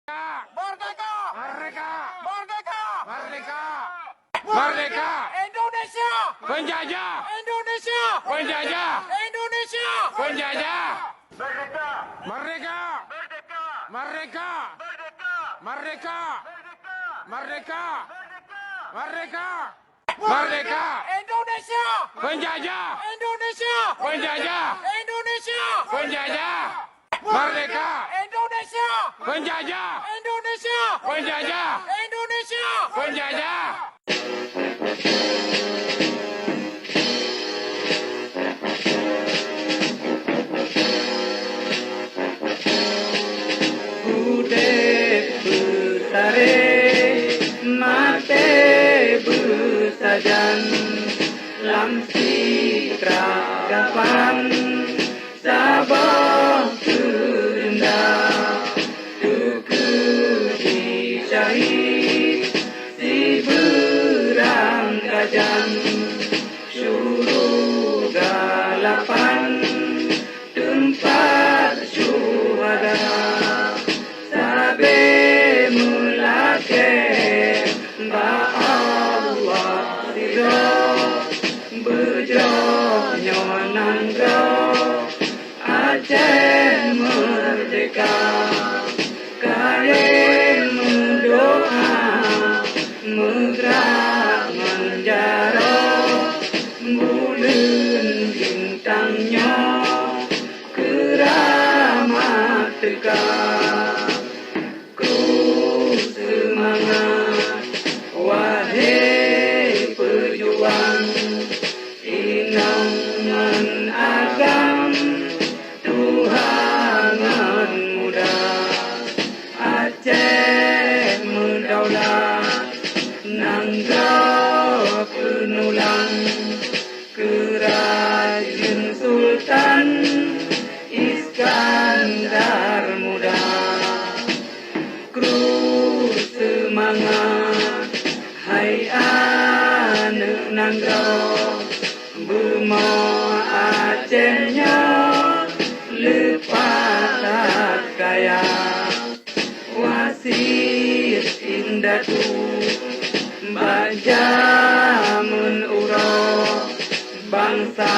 Merdeka! Merdeka! Merdeka! Merdeka! Merdeka! Indonesia! Penjajah! Indonesia! Penjajah! Indonesia! Penjajah! Merdeka! Merdeka! Merdeka! Merdeka! Merdeka! Merdeka! Merdeka! Merdeka! Merdeka! Indonesia! Penjajah! Indonesia! Penjajah! Indonesia! Penjajah! Merdeka! Indonesia! Penjajah! Indonesia! Penjajah! Indonesia! Penjajah! Budek besare mate besajan lamsi kragapan sabah terindah duku disyahid si beranggajan syuruh galapan tempat syuhada sabe mulake ba Allah ridho bejo nyonanggo Aceh merdeka kare mendoa megrak menjaro bulan bintangnya keramat tegak semangat wahai pejuang inangan agam Tuhanan muda Aceh mendaulat nangga penulang kerajaan Sultan Iskandar muda semangat hai anak nangga bemo Acehnya lepas kaya wasit indatu baja menuro bangsa